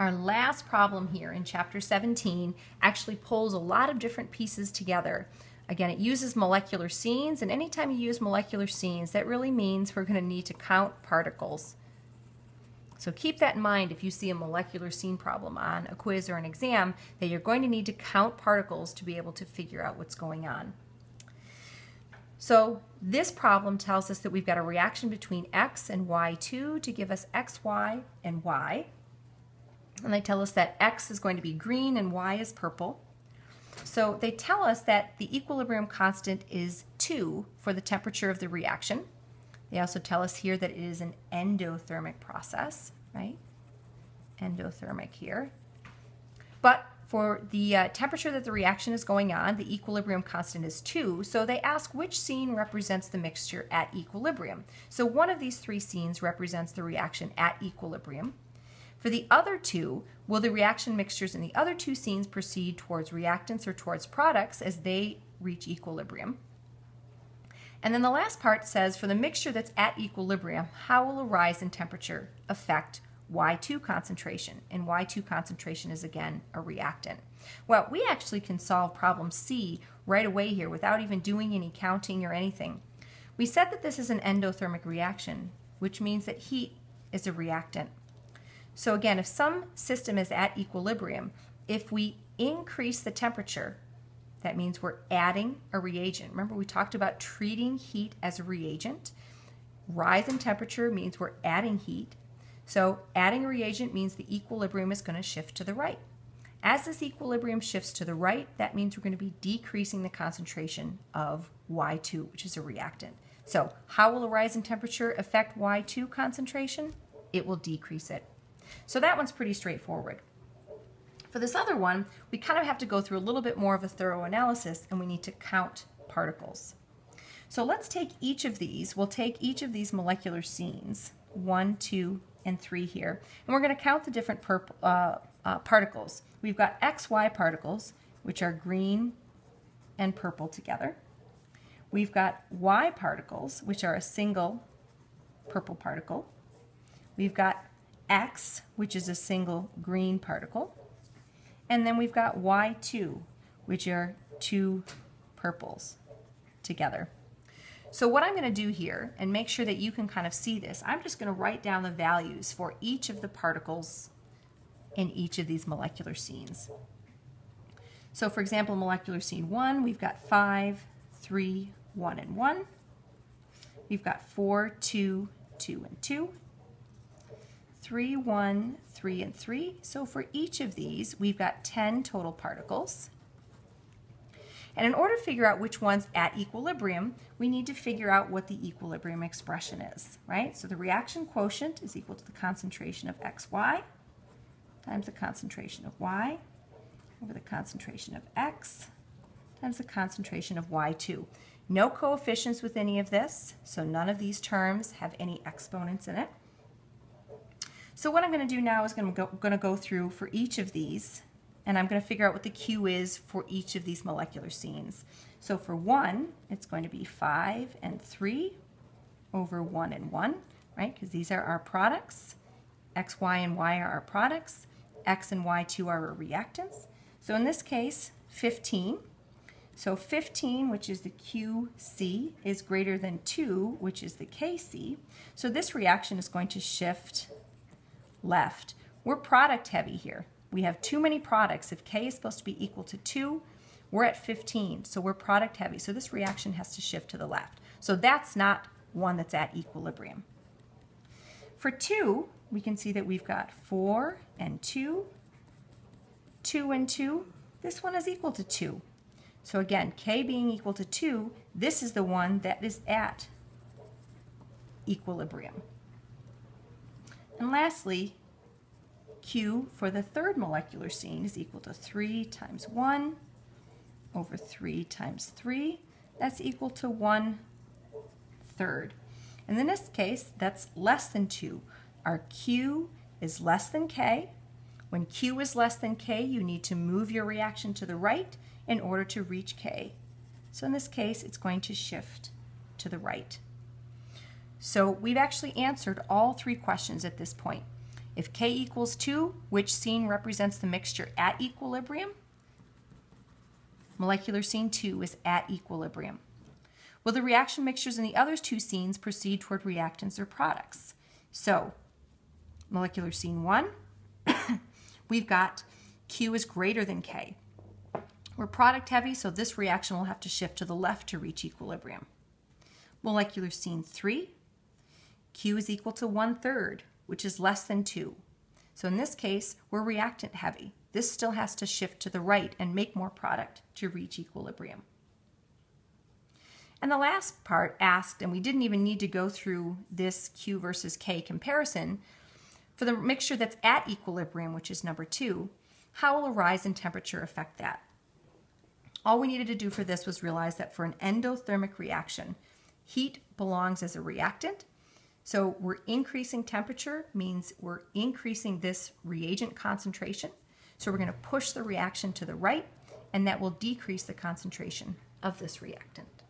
Our last problem here in chapter 17 actually pulls a lot of different pieces together. Again, it uses molecular scenes, and anytime you use molecular scenes, that really means we're going to need to count particles. So keep that in mind if you see a molecular scene problem on a quiz or an exam, that you're going to need to count particles to be able to figure out what's going on. So this problem tells us that we've got a reaction between X and Y2 to give us XY and Y. And they tell us that X is going to be green and Y is purple. So they tell us that the equilibrium constant is 2 for the temperature of the reaction. They also tell us here that it is an endothermic process, right? Endothermic here. But for the temperature that the reaction is going on, the equilibrium constant is 2. So they ask which scene represents the mixture at equilibrium. So one of these three scenes represents the reaction at equilibrium. For the other two, will the reaction mixtures in the other two scenes proceed towards reactants or towards products as they reach equilibrium? And then the last part says, for the mixture that's at equilibrium, how will a rise in temperature affect Y2 concentration? And Y2 concentration is, again, a reactant. Well, we actually can solve problem C right away here without even doing any counting or anything. We said that this is an endothermic reaction, which means that heat is a reactant. So again, if some system is at equilibrium, if we increase the temperature, that means we're adding a reagent. Remember, we talked about treating heat as a reagent. Rise in temperature means we're adding heat. So adding a reagent means the equilibrium is going to shift to the right. As this equilibrium shifts to the right, that means we're going to be decreasing the concentration of Y2, which is a reactant. So how will a rise in temperature affect Y2 concentration? It will decrease it. So that one's pretty straightforward. For this other one, we kind of have to go through a little bit more of a thorough analysis, and we need to count particles. So let's take each of these. We'll take each of these molecular scenes, 1, 2, and 3 here, and we're going to count the different particles. We've got XY particles, which are green and purple together. We've got Y particles, which are a single purple particle. We've got X, which is a single green particle. And then we've got Y2, which are two purples together. So what I'm going to do here, and make sure that you can kind of see this, I'm just going to write down the values for each of the particles in each of these molecular scenes. So for example, molecular scene 1, we've got 5, 3, 1, and 1. We've got 4, 2, 2, and 2. 3, 1, 3, and 3. So for each of these, we've got 10 total particles. And in order to figure out which one's at equilibrium, we need to figure out what the equilibrium expression is, right? So the reaction quotient is equal to the concentration of XY times the concentration of Y over the concentration of X times the concentration of Y2. No coefficients with any of this, so none of these terms have any exponents in it. So what I'm going to do now is going to go through for each of these, and I'm going to figure out what the Q is for each of these molecular scenes. So for 1, it's going to be 5 and 3 over 1 and 1, right? Because these are our products. X, Y, and Y are our products. X and Y2 are our reactants. So in this case, 15. So 15, which is the QC, is greater than 2, which is the KC. So this reaction is going to shift left. We're product heavy here. We have too many products. If K is supposed to be equal to 2, we're at 15, so we're product heavy. So this reaction has to shift to the left. So that's not one that's at equilibrium. For 2, we can see that we've got 4 and 2, 2 and 2. This one is equal to 2. So again, K being equal to 2, this is the one that is at equilibrium. And lastly, Q for the third molecular scene is equal to 3 times 1 over 3 times 3. That's equal to 1/3. And in this case, that's less than 2. Our Q is less than K. When Q is less than K, you need to move your reaction to the right in order to reach K. So in this case, it's going to shift to the right. So we've actually answered all 3 questions at this point. If K equals 2, which scene represents the mixture at equilibrium? Molecular scene 2 is at equilibrium. Will the reaction mixtures in the other two scenes proceed toward reactants or products? So, molecular scene 1, we've got Q is greater than K. We're product heavy, so this reaction will have to shift to the left to reach equilibrium. Molecular scene 3, Q is equal to 1/3, which is less than 2. So in this case, we're reactant heavy. This still has to shift to the right and make more product to reach equilibrium. And the last part asked, and we didn't even need to go through this Q versus K comparison, for the mixture that's at equilibrium, which is number 2, how will a rise in temperature affect that? All we needed to do for this was realize that for an endothermic reaction, heat belongs as a reactant. So we're increasing temperature means we're increasing this reagent concentration. So we're going to push the reaction to the right, and that will decrease the concentration of this reactant.